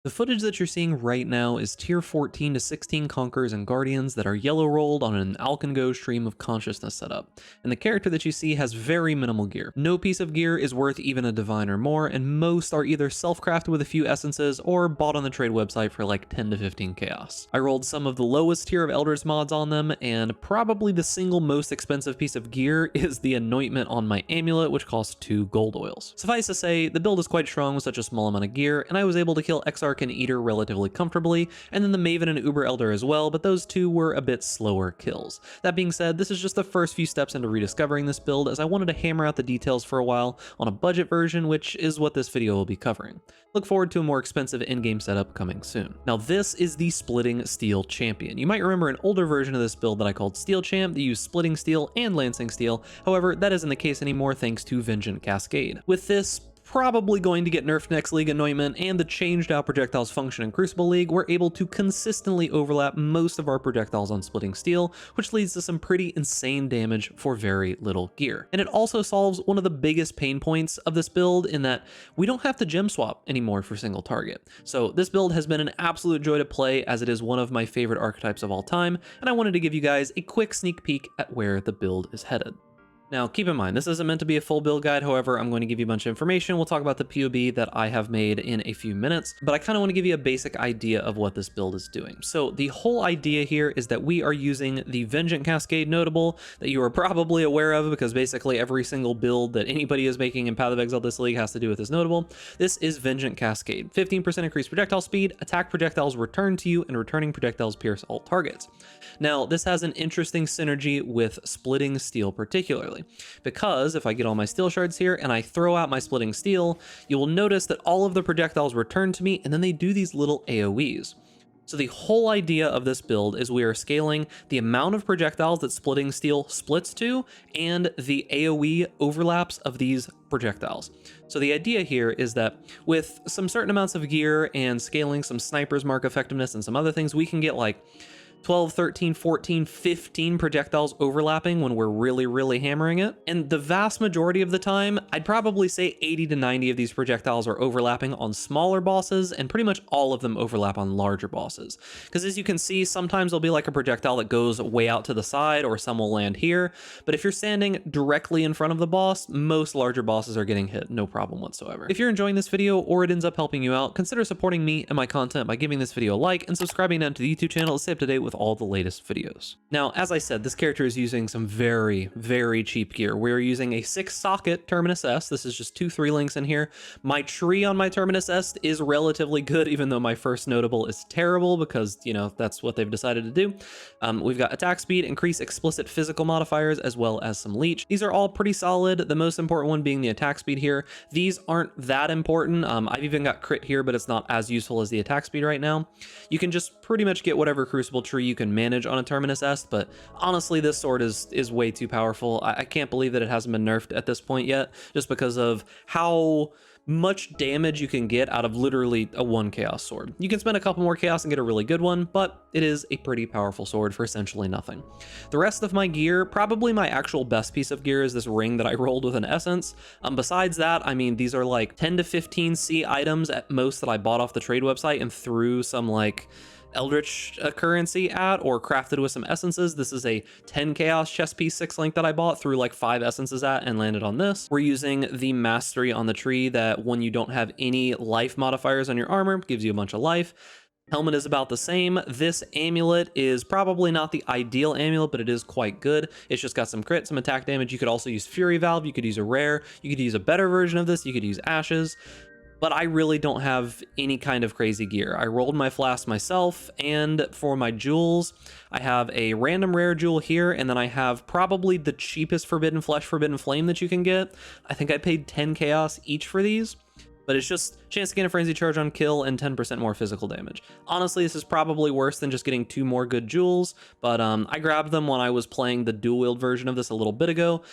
The footage that you're seeing right now is tier 14 to 16 Conquerors and Guardians that are yellow rolled on an Alkengo stream of consciousness setup, and the character that you see has very minimal gear. No piece of gear is worth even a divine or more, and most are either self-crafted with a few essences or bought on the trade website for like 10 to 15 chaos. I rolled some of the lowest tier of Eldritch mods on them, and probably the single most expensive piece of gear is the anointment on my amulet, which costs 2 gold oils. Suffice to say, the build is quite strong with such a small amount of gear, and I was able to kill Exarch and Eater relatively comfortably, and then the Maven and Uber Elder as well, but those two were a bit slower kills. That being said, this is just the first few steps into rediscovering this build, as I wanted to hammer out the details for a while on a budget version, which is what this video will be covering. Look forward to a more expensive in-game setup coming soon. Now this is the Splitting Steel Champion. You might remember an older version of this build that I called Steel Champ that used Splitting Steel and Lancing Steel, however that isn't the case anymore thanks to Vengeant Cascade. With this probably going to get nerfed next League anointment and the changed out projectiles function in Crucible League, we're able to consistently overlap most of our projectiles on Splitting Steel, which leads to some pretty insane damage for very little gear. And it also solves one of the biggest pain points of this build in that we don't have to gem swap anymore for single target. So this build has been an absolute joy to play, as it is one of my favorite archetypes of all time, and I wanted to give you guys a quick sneak peek at where the build is headed. Now, keep in mind, this isn't meant to be a full build guide, however, I'm going to give you a bunch of information. We'll talk about the POB that I have made in a few minutes, but I kind of want to give you a basic idea of what this build is doing. So the whole idea here is that we are using the Vengeant Cascade notable that you are probably aware of, because basically every single build that anybody is making in Path of Exile this league has to do with this notable. This is Vengeant Cascade. 15% increased projectile speed, attack projectiles return to you, and returning projectiles pierce all targets. Now, this has an interesting synergy with Splitting Steel particularly, because if I get all my steel shards here and I throw out my Splitting Steel, you will notice that all of the projectiles return to me, and then they do these little AoEs. So the whole idea of this build is we are scaling the amount of projectiles that Splitting Steel splits to and the AoE overlaps of these projectiles. So the idea here is that with some certain amounts of gear and scaling some Sniper's Mark effectiveness and some other things, we can get like 12, 13, 14, 15 projectiles overlapping when we're really hammering it. And the vast majority of the time, I'd probably say 80 to 90 of these projectiles are overlapping on smaller bosses, and pretty much all of them overlap on larger bosses. Because as you can see, sometimes there'll be like a projectile that goes way out to the side, or some will land here. But if you're standing directly in front of the boss, most larger bosses are getting hit, no problem whatsoever. If you're enjoying this video, or it ends up helping you out, consider supporting me and my content by giving this video a like and subscribing down to the YouTube channel to stay up to date with all the latest videos. Now, as I said, this character is using some very cheap gear. We're using a 6-socket Terminus S. This is just 2 3-links in here. My tree on my Terminus S is relatively good, even though my first notable is terrible, because, you know, that's what they've decided to do. We've got attack speed, increase explicit physical modifiers, as well as some leech. These are all pretty solid, the most important one being the attack speed here. These aren't that important. I've even got crit here, but it's not as useful as the attack speed right now. You can just pretty much get whatever Crucible tree you can manage on a Terminus S, but honestly this sword is way too powerful. I can't believe that it hasn't been nerfed at this point yet, just because of how much damage you can get out of literally a 1 chaos sword. You can spend a couple more chaos and get a really good one, but it is a pretty powerful sword for essentially nothing. The rest of my gear, probably my actual best piece of gear, is this ring that I rolled with an essence. Besides that, I mean, these are like 10 to 15 C items at most that I bought off the trade website and threw some like Eldritch currency at, or crafted with some essences. This is a 10 chaos chest piece 6-link that I bought, through like 5 essences at, and landed on this. We're using the mastery on the tree that when you don't have any life modifiers on your armor, gives you a bunch of life. Helmet is about the same. This amulet is probably not the ideal amulet, but it is quite good. It's just got some crit, some attack damage. You could also use Fury Valve, you could use a rare, you could use a better version of this, you could use Ashes. But I really don't have any kind of crazy gear. I rolled my flask myself, and for my jewels, I have a random rare jewel here, and then I have probably the cheapest Forbidden Flesh, Forbidden Flame that you can get. I think I paid 10 chaos each for these, but it's just chance to gain a frenzy charge on kill and 10% more physical damage. Honestly, this is probably worse than just getting 2 more good jewels, but I grabbed them when I was playing the dual wield version of this a little bit ago,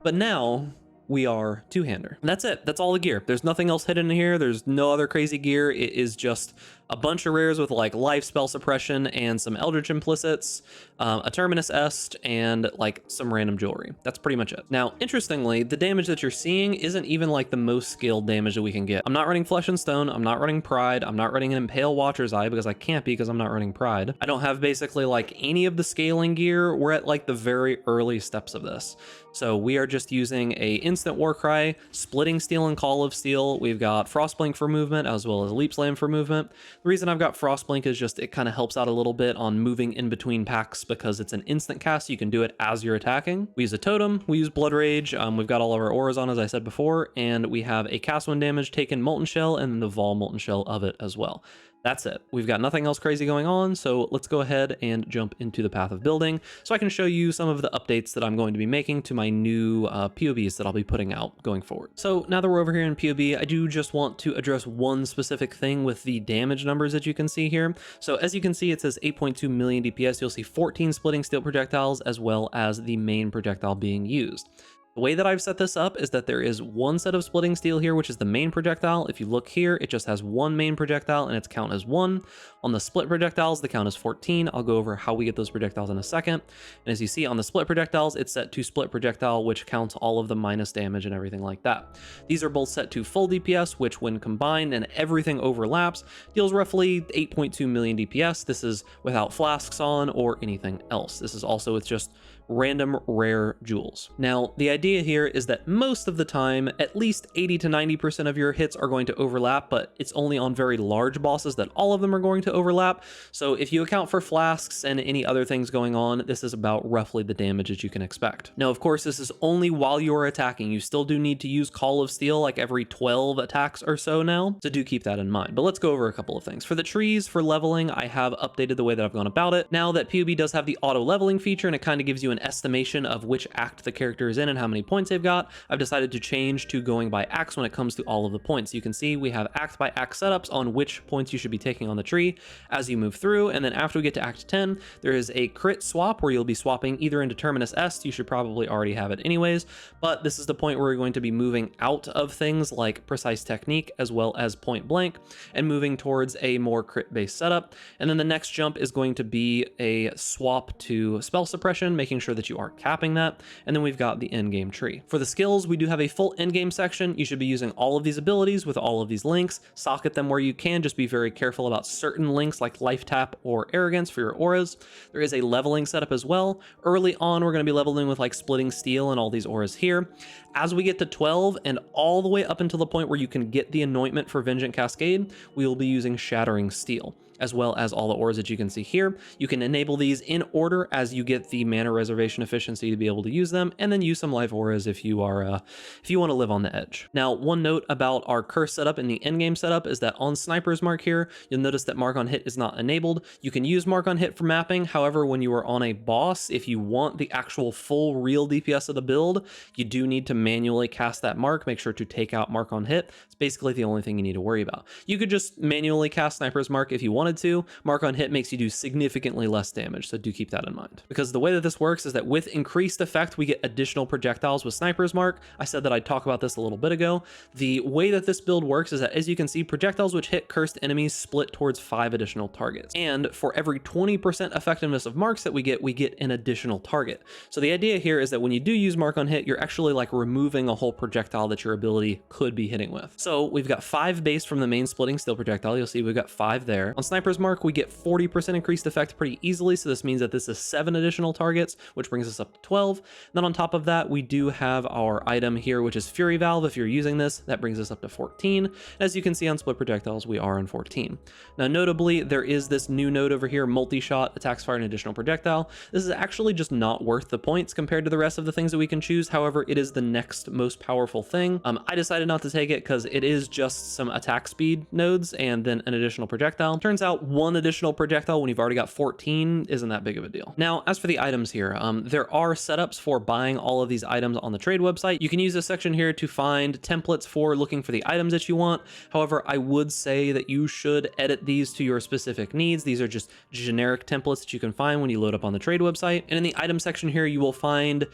but now we are 2-hander. And that's it. That's all the gear. There's nothing else hidden in here. There's no other crazy gear. It is just a bunch of rares with like life, spell suppression, and some eldritch implicits, a terminus est, and like some random jewelry. That's pretty much it. Now, interestingly, the damage that you're seeing isn't even like the most skilled damage that we can get. I'm not running Flesh and Stone, I'm not running Pride, I'm not running an Impale Watcher's Eye because I can't be because I'm not running Pride. I don't have basically like any of the scaling gear. We're at like the very early steps of this. So we are just using a instant Warcry, Splitting Steel and Call of Steel. We've got Frostblink for movement as well as Leap Slam for movement. The reason I've got Frostblink is just it kind of helps out a little bit on moving in between packs because it's an instant cast. You can do it as you're attacking. We use a totem, we use Blood Rage, we've got all of our auras on as I said before, and we have a cast when damage taken Molten Shell and then the Vol Molten Shell of it as well. That's it. We've got nothing else crazy going on, so let's go ahead and jump into the path of building so I can show you some of the updates that I'm going to be making to my new POBs that I'll be putting out going forward. So now that we're over here in POB, I do just want to address one specific thing with the damage numbers that you can see here. So as you can see, it says 8.2 million DPS. You'll see 14 splitting steel projectiles as well as the main projectile being used. The way that I've set this up is that there is one set of splitting steel here, which is the main projectile. If you look here, it just has one main projectile and its count is 1. On the split projectiles, the count is 14. I'll go over how we get those projectiles in a second. And as you see on the split projectiles, it's set to split projectile, which counts all of the minus damage and everything like that. These are both set to full DPS, which when combined and everything overlaps, deals roughly 8.2 million DPS. This is without flasks on or anything else. This is also with just random rare jewels. Now, the idea here is that most of the time, at least 80 to 90% of your hits are going to overlap, but it's only on very large bosses that all of them are going to overlap. So if you account for flasks and any other things going on, this is about roughly the damage that you can expect. Now, of course, this is only while you're attacking. You still do need to use Call of Steel like every 12 attacks or so now, so do keep that in mind. But let's go over a couple of things. For the trees, for leveling, I have updated the way that I've gone about it. Now that POB does have the auto leveling feature and it kind of gives you an estimation of which act the character is in and how many points they've got, I've decided to change to going by acts when it comes to all of the points. You can see we have act by act setups on which points you should be taking on the tree as you move through, and then after we get to act 10, there is a crit swap where you'll be swapping either into Terminus Est. You should probably already have it anyways, but this is the point where we're going to be moving out of things like Precise Technique as well as Point Blank and moving towards a more crit based setup. And then the next jump is going to be a swap to Spell Suppression, making sure that you are capping that, and then we've got the endgame tree. For the skills, we do have a full endgame section. You should be using all of these abilities with all of these links. Socket them where you can, just be very careful about certain links like Life Tap or Arrogance for your auras. There is a leveling setup as well. Early on, we're going to be leveling with like Splitting Steel and all these auras here. As we get to 12 and all the way up until the point where you can get the anointment for Vengeant Cascade, we will be using Shattering Steel, as well as all the auras that you can see here. You can enable these in order as you get the mana reservation efficiency to be able to use them, and then use some live auras if you are if you want to live on the edge. Now, one note about our curse setup in the endgame setup is that on Sniper's Mark here, you'll notice that Mark on Hit is not enabled. You can use Mark on Hit for mapping. However, when you are on a boss, if you want the actual full real DPS of the build, you do need to manually cast that mark. Make sure to take out Mark on Hit. It's basically the only thing you need to worry about. You could just manually cast Sniper's Mark if you want to. Mark on Hit makes you do significantly less damage, so do keep that in mind. Because the way that this works is that with increased effect, we get additional projectiles with Sniper's Mark. I said that I'd talk about this a little bit ago. The way that this build works is that, as you can see, projectiles which hit cursed enemies split towards 5 additional targets. And for every 20% effectiveness of marks that we get an additional target. So the idea here is that when you do use Mark on Hit, you're actually like removing a whole projectile that your ability could be hitting with. So we've got 5 base from the main Splitting Steel projectile. You'll see we've got 5 there. On Sniper's Mark, we get 40% increased effect pretty easily, so this means that this is 7 additional targets, which brings us up to 12. Then on top of that, we do have our item here, which is Fury Valve. If you're using this, that brings us up to 14. As you can see on split projectiles, we are on 14. Now, notably, there is this new node over here, Multi-Shot, attacks fire an additional projectile. This is actually just not worth the points compared to the rest of the things that we can choose. However, it is the next most powerful thing. I decided not to take it because it is just some attack speed nodes and then an additional projectile. Turns out one additional projectile when you've already got 14 isn't that big of a deal. Now, as for the items here, there are setups for buying all of these items on the trade website. You can use this section here to find templates for looking for the items that you want. However, I would say that you should edit these to your specific needs. These are just generic templates that you can find when you load up on the trade website. And in the item section here, you will find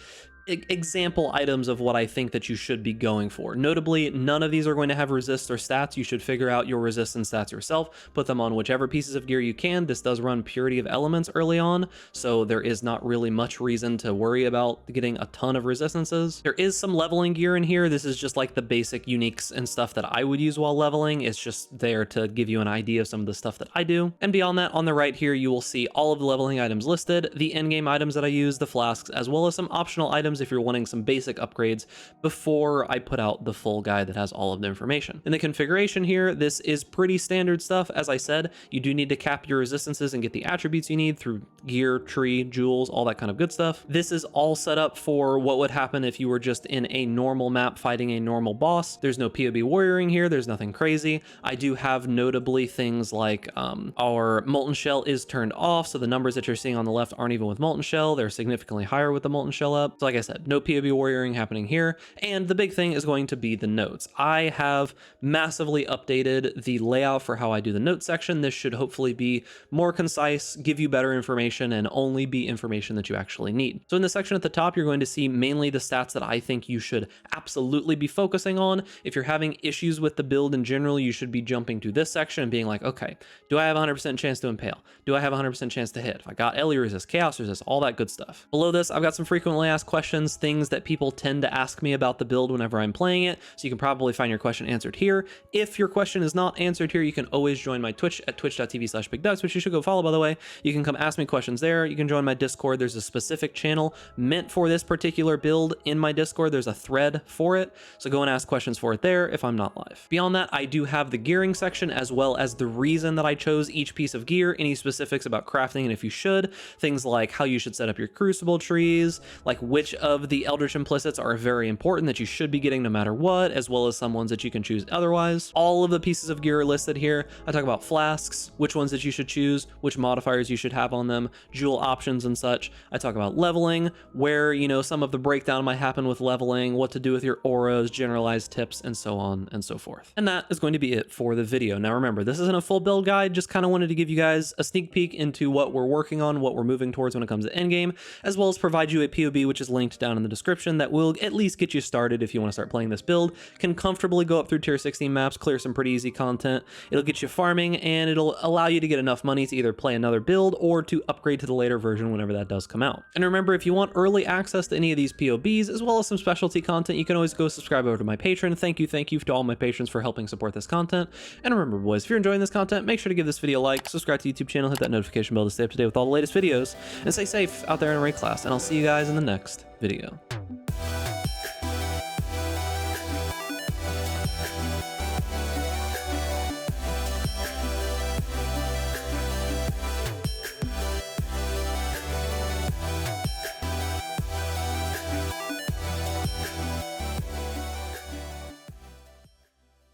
example items of what I think that you should be going for. Notably, none of these are going to have resists or stats. You should figure out your resists and stats yourself, put them on whichever pieces of gear you can. This does run purity of elements early on, so there is not really much reason to worry about getting a ton of resistances. There is some leveling gear in here. This is just like the basic uniques and stuff that I would use while leveling. It's just there to give you an idea of some of the stuff that I do. And beyond that, on the right here, you will see all of the leveling items listed, the endgame items that I use, the flasks, as well as some optional items if you're wanting some basic upgrades before I put out the full guide that has all of the information. In the configuration here, this is pretty standard stuff. As I said, you do need to cap your resistances and get the attributes you need through gear, tree, jewels, all that kind of good stuff. This is all set up for what would happen if you were just in a normal map fighting a normal boss. There's no POB warrioring here. There's nothing crazy. I do have notably things like our molten shell is turned off, so the numbers that you're seeing on the left aren't even with molten shell. They're significantly higher with the molten shell up. So like I said, no POB warrioring happening here. And the big thing is going to be the notes. I have massively updated the layout for how I do the notes section. This should hopefully be more concise, give you better information, and only be information that you actually need. So in the section at the top, you're going to see mainly the stats that I think you should absolutely be focusing on. If you're having issues with the build in general, you should be jumping to this section and being like, okay, do I have 100% chance to impale? Do I have 100% chance to hit? If I got Ellie resist, chaos resist, all that good stuff. Below this, I've got some frequently asked questions, things that people tend to ask me about the build whenever I'm playing it. So you can probably find your question answered here. If your question is not answered here, you can always join my Twitch at twitch.tv/bigducks, which you should go follow, by the way. You can come ask me questions there. You can join my Discord. There's a specific channel meant for this particular build in my Discord. There's a thread for it. So go and ask questions for it there if I'm not live. Beyond that, I do have the gearing section as well as the reason that I chose each piece of gear, any specifics about crafting and if you should, things like how you should set up your crucible trees, like which of the eldritch implicits are very important that you should be getting no matter what, as well as some ones that you can choose otherwise. All of the pieces of gear are listed here. I talk about flasks, which ones that you should choose, which modifiers you should have on them, jewel options and such. I talk about leveling, where, you know, some of the breakdown might happen with leveling, what to do with your auras, generalized tips, and so on and so forth. And that is going to be it for the video. Now remember, this isn't a full build guide, just kind of wanted to give you guys a sneak peek into what we're working on, what we're moving towards when it comes to endgame, as well as provide you a POB, which is linked down in the description, that will at least get you started if you want to start playing this build. Can comfortably go up through tier 16 maps, clear some pretty easy content. It'll get you farming, and it'll allow you to get enough money to either play another build or to upgrade to the later version whenever that does come out. And remember, if you want early access to any of these POBs, as well as some specialty content, you can always go subscribe over to my Patreon. Thank you to all my patrons for helping support this content. And remember, boys, if you're enjoying this content, make sure to give this video a like, subscribe to the YouTube channel, hit that notification bell to stay up to date with all the latest videos, and stay safe out there in raid class. And I'll see you guys in the next video.